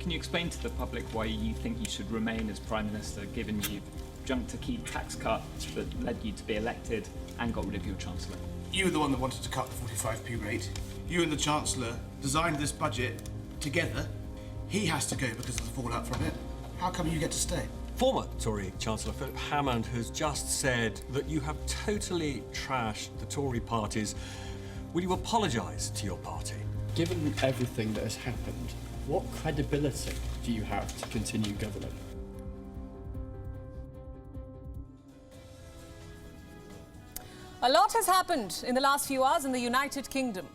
Can you explain to the public why you think you should remain as Prime Minister, given you've jumped to key tax cuts that led you to be elected and got rid of your Chancellor? You were the one that wanted to cut the 45p rate. You and the Chancellor designed this budget together. He has to go because of the fallout from it. How come you get to stay? Former Tory Chancellor Philip Hammond has just said that you have totally trashed the Tory parties. Will you apologise to your party? Given everything that has happened, what credibility do you have to continue governing? A lot has happened in the last few hours in the United Kingdom.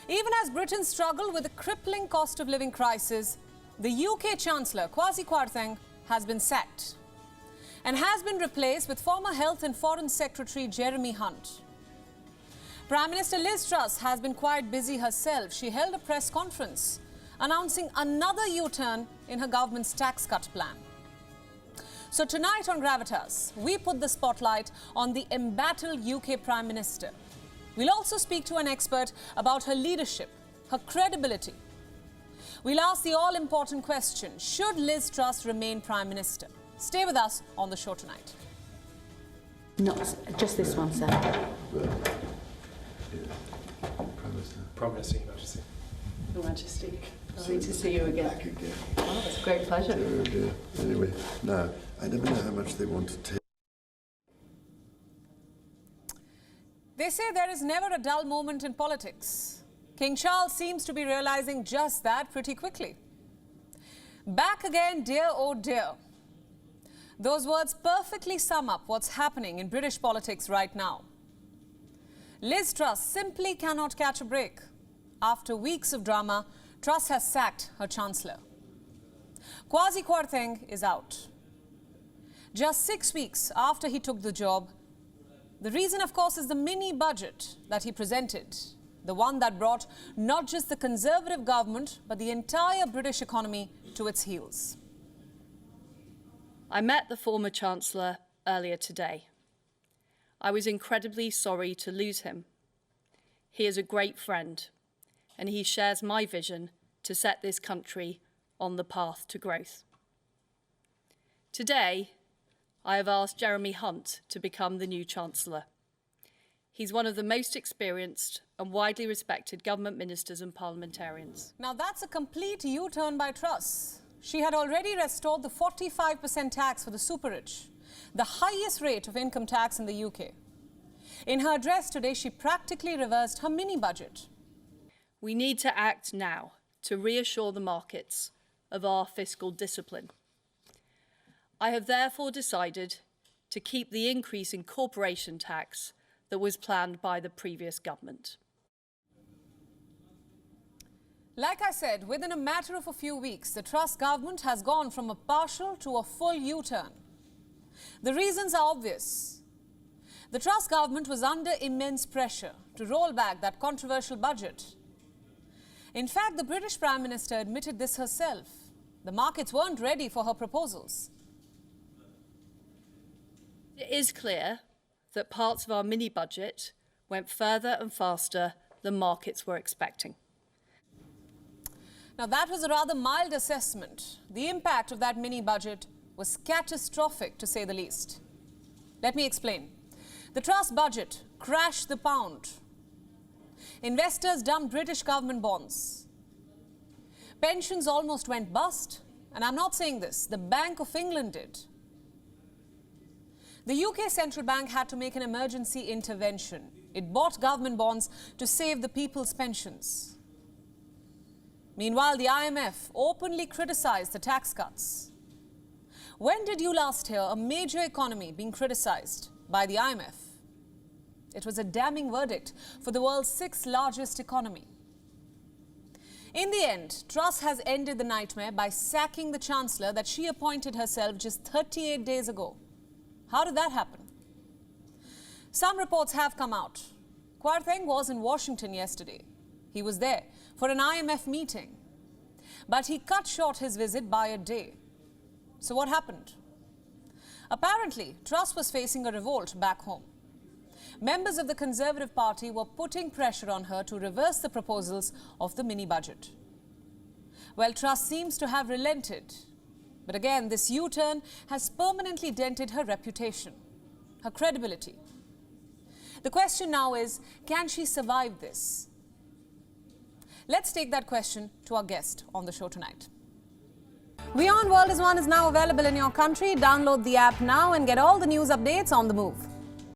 Even as Britain struggled with the crippling cost of living crisis, the UK Chancellor, Kwasi Kwarteng, has been sacked and has been replaced with former Health and Foreign Secretary Jeremy Hunt. Prime Minister Liz Truss has been quite busy herself. She held a press conference announcing another U-turn in her government's tax cut plan. So tonight on Gravitas, we put the spotlight on the embattled UK Prime Minister. We'll also speak to an expert about her leadership, her credibility. We'll ask the all-important question, should Liz Truss remain Prime Minister? Stay with us on the show tonight. No, just this one, sir. Prime Minister, Your Majesty. Your Majesty, lovely to see you again. Oh, it's a great pleasure. Oh dear. Anyway, now, I never know how much they want to take. They say there is never a dull moment in politics. King Charles seems to be realizing just that pretty quickly. Back again, dear oh dear. Those words perfectly sum up what's happening in British politics right now. Liz Truss simply cannot catch a break. After weeks of drama, Truss has sacked her Chancellor. Kwasi Kwarteng is out. Just 6 weeks after he took the job, the reason, of course, is the mini-budget that he presented, the one that brought not just the Conservative government, but the entire British economy to its heels. I met the former Chancellor earlier today. I was incredibly sorry to lose him. He is a great friend, and he shares my vision to set this country on the path to growth. Today, I have asked Jeremy Hunt to become the new Chancellor. He's one of the most experienced and widely respected government ministers and parliamentarians. Now that's a complete U-turn by Truss. She had already restored the 45% tax for the super-rich, the highest rate of income tax in the UK. In her address today, she practically reversed her mini-budget. We need to act now to reassure the markets of our fiscal discipline. I have therefore decided to keep the increase in corporation tax that was planned by the previous government. Like I said, within a matter of a few weeks, the Truss government has gone from a partial to a full U-turn. The reasons are obvious. The Truss government was under immense pressure to roll back that controversial budget. In fact, the British Prime Minister admitted this herself. The markets weren't ready for her proposals. It is clear that parts of our mini-budget went further and faster than markets were expecting. Now, that was a rather mild assessment. The impact of that mini-budget was catastrophic, to say the least. Let me explain. The Truss budget crashed the pound. Investors dumped British government bonds. Pensions almost went bust. And I'm not saying this, the Bank of England did. The UK Central Bank had to make an emergency intervention. It bought government bonds to save the people's pensions. Meanwhile, the IMF openly criticized the tax cuts. When did you last hear a major economy being criticized by the IMF? It was a damning verdict for the world's sixth largest economy. In the end, Truss has ended the nightmare by sacking the Chancellor that she appointed herself just 38 days ago. How did that happen? Some reports have come out. Kwarteng was in Washington yesterday. He was there for an IMF meeting. But he cut short his visit by a day. So what happened? Apparently, Truss was facing a revolt back home. Members of the Conservative Party were putting pressure on her to reverse the proposals of the mini-budget. Well, Truss seems to have relented. But again, this U-turn has permanently dented her reputation, her credibility. The question now is, can she survive this? Let's take that question to our guest on the show tonight. WION World is now available in your country. Download the app now and get all the news updates on the move.